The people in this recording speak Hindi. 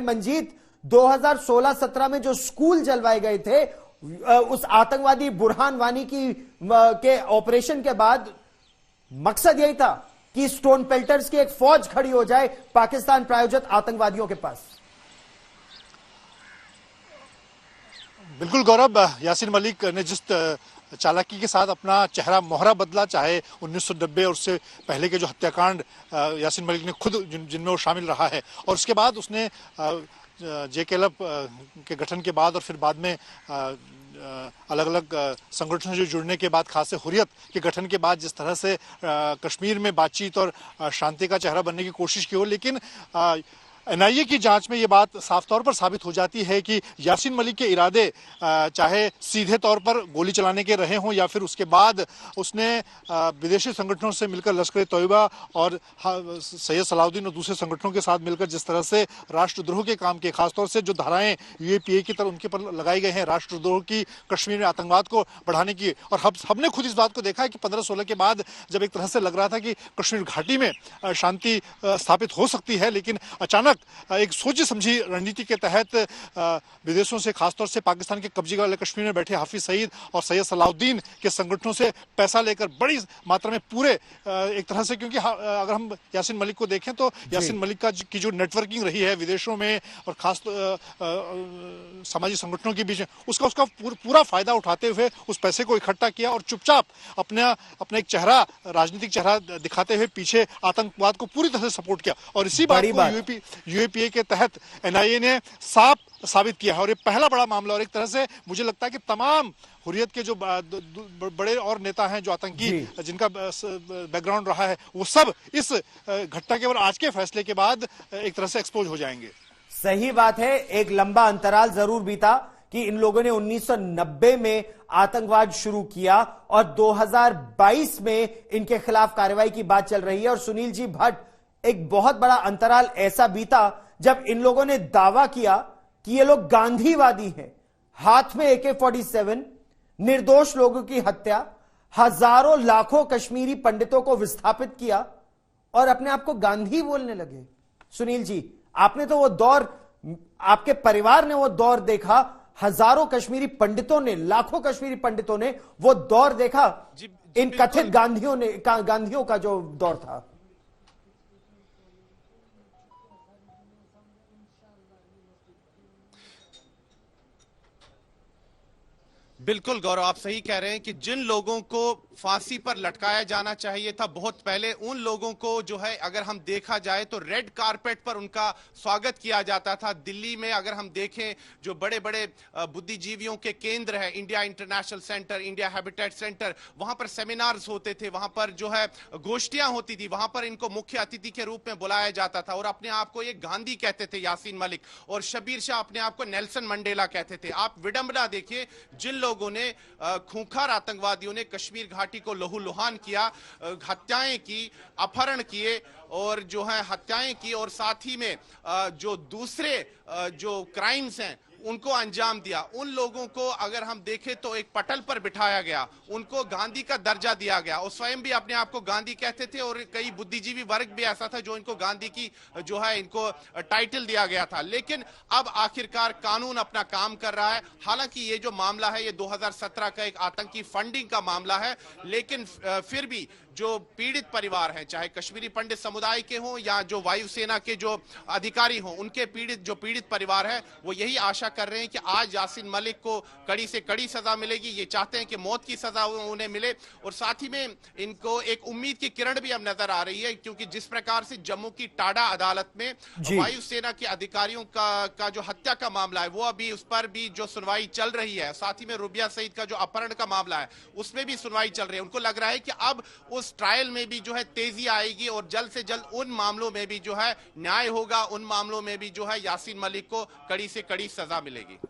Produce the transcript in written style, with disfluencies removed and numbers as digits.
मंजीत, 2016-17 में जो स्कूल जलवाए गए थे, उस आतंकवादी बुरहान वानी के ऑपरेशन के बाद मकसद यही था कि स्टोन पेल्टर्स की एक फौज खड़ी हो जाए पाकिस्तान प्रायोजित आतंकवादियों के पास। बिल्कुल गौरव, यासीन मलिक ने जिस चालाकी के साथ अपना चेहरा मोहरा बदला, चाहे 1990 और उससे पहले के जो हत्याकांड यासीन मलिक ने खुद जिनमें वो शामिल रहा है, और उसके बाद उसने JK-LF के गठन के बाद और फिर बाद में अलग अलग संगठनों से जुड़ने के बाद, खास से हुर्रियत के गठन के बाद जिस तरह से कश्मीर में बातचीत और शांति का चेहरा बनने की कोशिश की हो, लेकिन NIA की जांच में ये बात साफ तौर पर साबित हो जाती है कि यासीन मलिक के इरादे चाहे सीधे तौर पर गोली चलाने के रहे हों या फिर उसके बाद उसने विदेशी संगठनों से मिलकर लश्कर-ए-तोयबा और सैयद सलाउद्दीन और दूसरे संगठनों के साथ मिलकर जिस तरह से राष्ट्रद्रोह के काम के, खासतौर से जो धाराएं UAPA की तरफ उनके पर लगाई गई हैं राष्ट्रद्रोह की, कश्मीर में आतंकवाद को बढ़ाने की, और हमने खुद इस बात को देखा है कि 15-16 के बाद जब एक तरह से लग रहा था कि कश्मीर घाटी में शांति स्थापित हो सकती है, लेकिन अचानक एक सोची समझी रणनीति के तहत विदेशों से, खासतौर से पाकिस्तान के कब्जे वाले कश्मीर में बैठे हाफिज सईद और सैयद सलाउद्दीन के संगठनों से पैसा लेकर बड़ी मात्रा में पूरे एक तरह से, क्योंकि अगर हम यासीन मलिक को देखें तो यासीन मलिक की जो नेटवर्किंग रही है विदेशों में और खास सामाजिक संगठनों के बीच में, उसका पूरा फायदा उठाते हुए उस पैसे को इकट्ठा किया और चुपचाप अपना एक चेहरा, राजनीतिक चेहरा दिखाते हुए पीछे आतंकवाद को पूरी तरह से सपोर्ट किया। और इसी बात को UAPA के तहत NIA ने साफ साबित किया है, और ये पहला बड़ा मामला। और एक तरह से मुझे लगता है कि तमाम हुर्रियत के जो बड़े और नेता हैं, जो आतंकी जिनका बैकग्राउंड रहा है, वो सब इस घटना के और आज के फैसले के बाद एक तरह से एक्सपोज हो जाएंगे। सही बात है, एक लंबा अंतराल जरूर बीता कि इन लोगों ने 1990 में आतंकवाद शुरू किया और 2022 में इनके खिलाफ कार्रवाई की बात चल रही है। और सुनील जी भट्ट, एक बहुत बड़ा अंतराल ऐसा बीता जब इन लोगों ने दावा किया कि ये लोग गांधीवादी हैं, हाथ में AK-47, निर्दोष लोगों की हत्या, हजारों लाखों कश्मीरी पंडितों को विस्थापित किया और अपने आप को गांधी बोलने लगे। सुनील जी, आपने तो वो दौर, आपके परिवार ने वो दौर देखा, हजारों कश्मीरी पंडितों ने, लाखों कश्मीरी पंडितों ने वो दौर देखा, इन कथित गांधियों का जो दौर था। बिल्कुल गौरव, आप सही कह रहे हैं कि जिन लोगों को फांसी पर लटकाया जाना चाहिए था बहुत पहले, उन लोगों को जो है अगर हम देखा जाए तो रेड कारपेट पर उनका स्वागत किया जाता था। दिल्ली में अगर हम देखें, जो बड़े बड़े बुद्धिजीवियों के केंद्र है, India international centre, India habitat centre, वहां पर सेमिनार्स होते थे, वहां पर जो है गोष्ठियां होती थी, वहां पर इनको मुख्य अतिथि के रूप में बुलाया जाता था। और अपने आप को ये गांधी कहते थे यासीन मलिक, और शबीर शाह अपने आप को नेल्सन मंडेला कहते थे। आप विडंबना देखिए, जिन लोगों ने, खूंखार आतंकवादियों ने कश्मीर घाटी को लहूलुहान किया, हत्याएं की, अपहरण किए और जो है हत्याएं की, और साथ ही में जो दूसरे जो क्राइम्स हैं उनको अंजाम दिया, उन लोगों को अगर हम देखें तो एक पटल पर बिठाया गया, उनको गांधी का दर्जा दिया गया। और स्वयं भी अपने आप को गांधी कहते थे, और कई बुद्धिजीवी वर्ग भी ऐसा था जो इनको गांधी की जो है इनको टाइटल दिया गया था। लेकिन अब आखिरकार कानून अपना काम कर रहा है। हालांकि ये जो मामला है ये 2017 का एक आतंकी फंडिंग का मामला है, लेकिन फिर भी जो पीड़ित परिवार हैं, चाहे कश्मीरी पंडित समुदाय के हों या जो वायुसेना के जो अधिकारी हों, उनके जो पीड़ित परिवार है, वो यही आशा कर रहे हैं कि आज यासीन मलिक को कड़ी से कड़ी सजा मिलेगी। ये चाहते हैं कि मौत की सजा उन्हें मिले, और साथ ही में इनको एक उम्मीद की किरण भी अब नजर आ रही है, क्योंकि जिस प्रकार से जम्मू की टाडा अदालत में वायुसेना के अधिकारियों का जो हत्या का मामला है, वो अभी उस पर भी जो सुनवाई चल रही है, साथ ही में रुबिया सईद का जो अपहरण का मामला है उसमें भी सुनवाई चल रही है। उनको लग रहा है कि अब उस ट्रायल में भी जो है तेजी आएगी और जल्द से जल्द उन मामलों में भी जो है न्याय होगा, उन मामलों में भी जो है यासीन मलिक को कड़ी से कड़ी सजा मिलेगी।